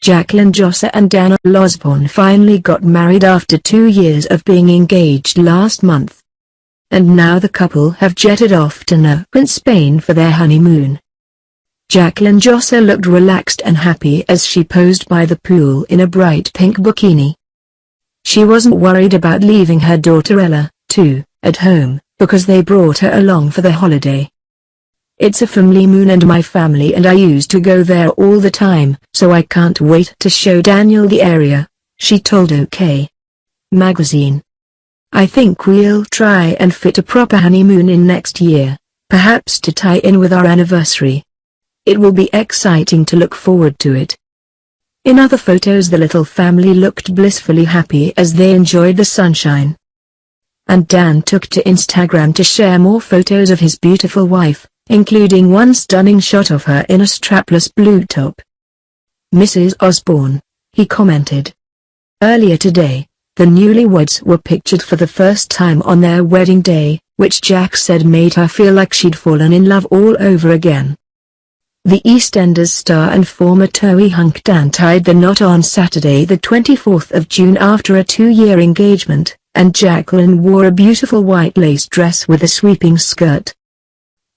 Jacqueline Jossa and Dan Osborne finally got married after 2 years of being engaged last month. And now the couple have jetted off to northern Spain for their honeymoon. Jacqueline Jossa looked relaxed and happy as she posed by the pool in a bright pink bikini. She wasn't worried about leaving her daughter Ella, too, at home, because they brought her along for the holiday. "It's a family moon and my family and I used to go there all the time, so I can't wait to show Daniel the area," she told OK! magazine. "I think we'll try and fit a proper honeymoon in next year, perhaps to tie in with our anniversary. It will be exciting to look forward to it." In other photos the little family looked blissfully happy as they enjoyed the sunshine. And Dan took to Instagram to share more photos of his beautiful wife, including one stunning shot of her in a strapless blue top. "Mrs. Osborne," he commented. Earlier today, the newlyweds were pictured for the first time on their wedding day, which Jack said made her feel like she'd fallen in love all over again. The EastEnders star and former Towie hunk Dan tied the knot on Saturday the 24th of June after a 2-year engagement, and Jacqueline wore a beautiful white lace dress with a sweeping skirt.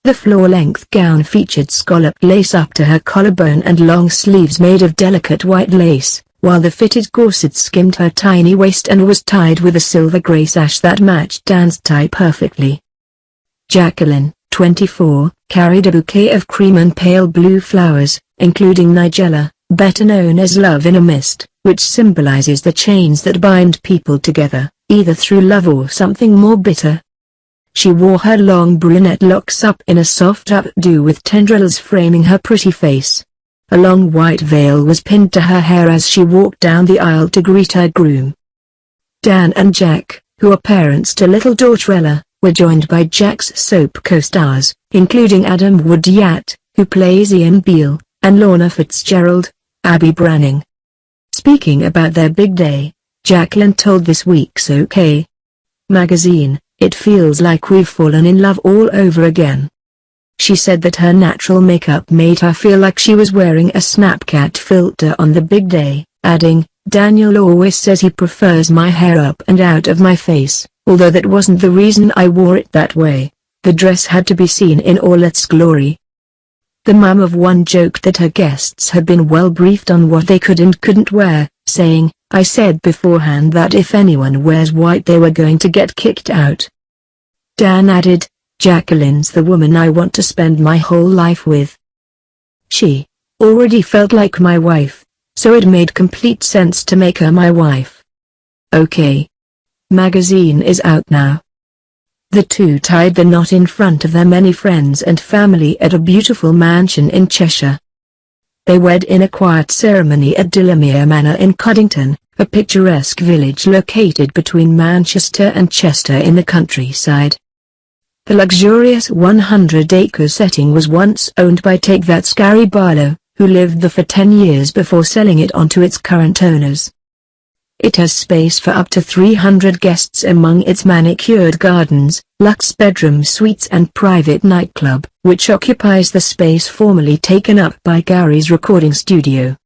The floor-length gown featured scalloped lace up to her collarbone and long sleeves made of delicate white lace, while the fitted corset skimmed her tiny waist and was tied with a silver-grey sash that matched Dan's tie perfectly. Jacqueline, 24, carried a bouquet of cream and pale blue flowers, including nigella, better known as love in a mist, which symbolizes the chains that bind people together, either through love or something more bitter. She wore her long brunette locks up in a soft updo with tendrils framing her pretty face. A long white veil was pinned to her hair as she walked down the aisle to greet her groom. Dan and Jack, who are parents to little daughter Ella, were joined by Jack's soap co-stars, including Adam Woodyat, who plays Ian Beale, and Lorna Fitzgerald, Abby Branning. Speaking about their big day, Jacqueline told this week's OK! magazine, "It feels like we've fallen in love all over again." She said that her natural makeup made her feel like she was wearing a Snapchat filter on the big day, adding, "Daniel always says he prefers my hair up and out of my face, although that wasn't the reason I wore it that way. The dress had to be seen in all its glory." The mum of one joked that her guests had been well briefed on what they could and couldn't wear, saying, "I said beforehand that if anyone wears white they were going to get kicked out." Dan added, "Jacqueline's the woman I want to spend my whole life with. She already felt like my wife, so it made complete sense to make her my wife." OK! magazine is out now. The two tied the knot in front of their many friends and family at a beautiful mansion in Cheshire. They wed in a quiet ceremony at Delamere Manor in Cuddington, a picturesque village located between Manchester and Chester in the countryside. The luxurious 100-acre setting was once owned by Take That's Gary Barlow, who lived there for 10 years before selling it on to its current owners. It has space for up to 300 guests among its manicured gardens, luxe bedroom suites and private nightclub, which occupies the space formerly taken up by Gary's recording studio.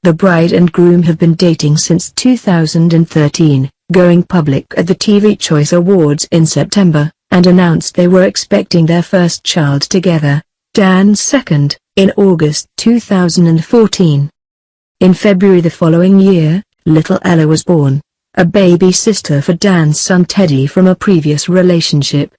The bride and groom have been dating since 2013, going public at the TV Choice Awards in September, and announced they were expecting their first child together, Dan's second, in August 2014. In February the following year, little Ella was born, a baby sister for Dan's son Teddy from a previous relationship.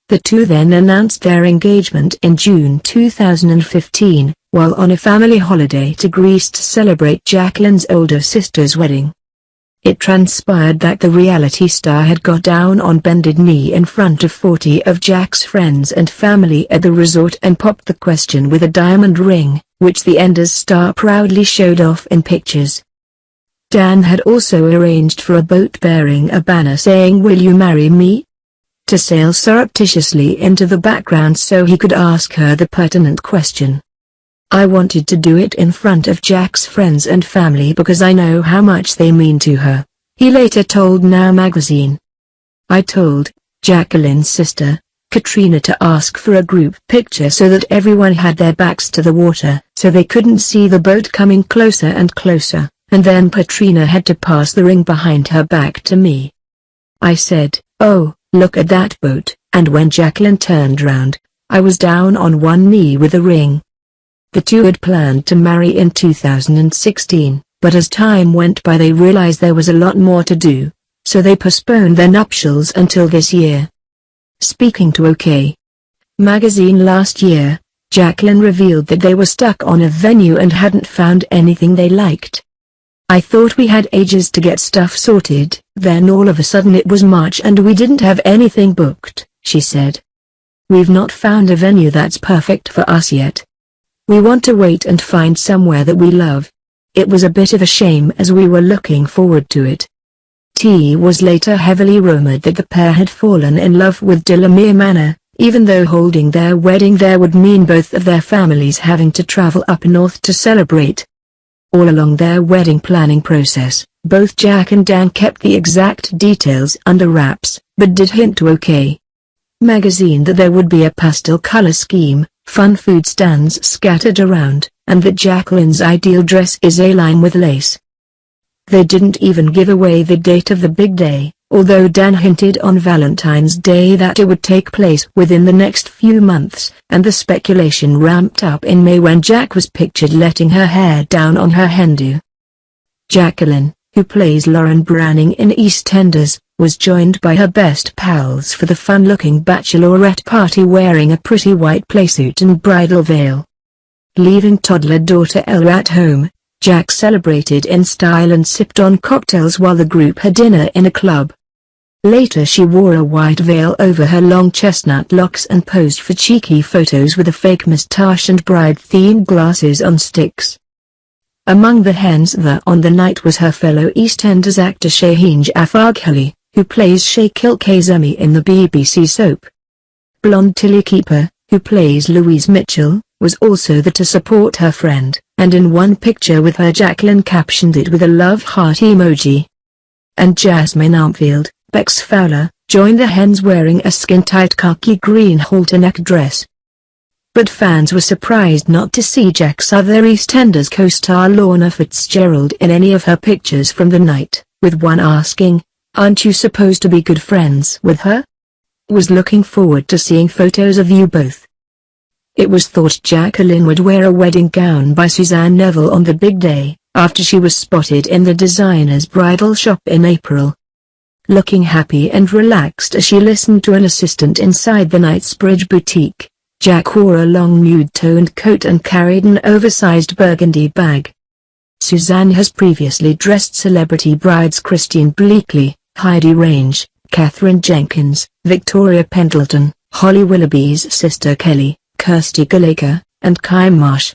The two then announced their engagement in June 2015, while on a family holiday to Greece to celebrate Jacqueline's older sister's wedding. It transpired that the reality star had got down on bended knee in front of 40 of Jack's friends and family at the resort and popped the question with a diamond ring, which the Enders star proudly showed off in pictures. Dan had also arranged for a boat bearing a banner saying "Will you marry me?" to sail surreptitiously into the background so he could ask her the pertinent question. "I wanted to do it in front of Jack's friends and family because I know how much they mean to her," he later told Now magazine. "I told Jacqueline's sister, Katrina to ask for a group picture so that everyone had their backs to the water so they couldn't see the boat coming closer and closer, and then Katrina had to pass the ring behind her back to me. I said, "Oh, look at that boat," and when Jacqueline turned round, I was down on one knee with the ring. The two had planned to marry in 2016, but as time went by they realized there was a lot more to do, so they postponed their nuptials until this year. Speaking to OK! Magazine last year, Jacqueline revealed that they were stuck on a venue and hadn't found anything they liked. "I thought we had ages to get stuff sorted, then all of a sudden it was March and we didn't have anything booked," she said. "We've not found a venue that's perfect for us yet. We want to wait and find somewhere that we love. It was a bit of a shame as we were looking forward to it." T was later heavily rumored that the pair had fallen in love with Delamere Manor, even though holding their wedding there would mean both of their families having to travel up north to celebrate. All along their wedding planning process, both Jack and Dan kept the exact details under wraps, but did hint to OK! Magazine that there would be a pastel color scheme, fun food stands scattered around, and that Jacqueline's ideal dress is A-line with lace. They didn't even give away the date of the big day, although Dan hinted on Valentine's Day that it would take place within the next few months, and the speculation ramped up in May when Jack was pictured letting her hair down on her hen-do. Jacqueline, who plays Lauren Branning in EastEnders, was joined by her best pals for the fun-looking bachelorette party wearing a pretty white playsuit and bridal veil. Leaving toddler daughter Ella at home, Jack celebrated in style and sipped on cocktails while the group had dinner in a club. Later she wore a white veil over her long chestnut locks and posed for cheeky photos with a fake moustache and bride-themed glasses on sticks. Among the hens there on the night was her fellow EastEnders actor Shaheen Jaffarghali, who plays Shakil Kazemi in the BBC soap. Blonde Tilly Keeper, who plays Louise Mitchell, was also there to support her friend, and in one picture with her Jacqueline captioned it with a love heart emoji. And Jasmine Armfield, Bex Fowler, joined the hens wearing a skin-tight khaki green halter-neck dress. But fans were surprised not to see Jack's other EastEnders co-star Lorna Fitzgerald in any of her pictures from the night, with one asking, "Aren't you supposed to be good friends with her? Was looking forward to seeing photos of you both." It was thought Jacqueline would wear a wedding gown by Suzanne Neville on the big day, after she was spotted in the designer's bridal shop in April. Looking happy and relaxed as she listened to an assistant inside the Knightsbridge boutique, Jack wore a long nude-toned coat and carried an oversized burgundy bag. Suzanne has previously dressed celebrity brides Christine Bleakley, Heidi Range, Katherine Jenkins, Victoria Pendleton, Holly Willoughby's sister Kelly, Kirsty Gallagher, and Kai Marsh.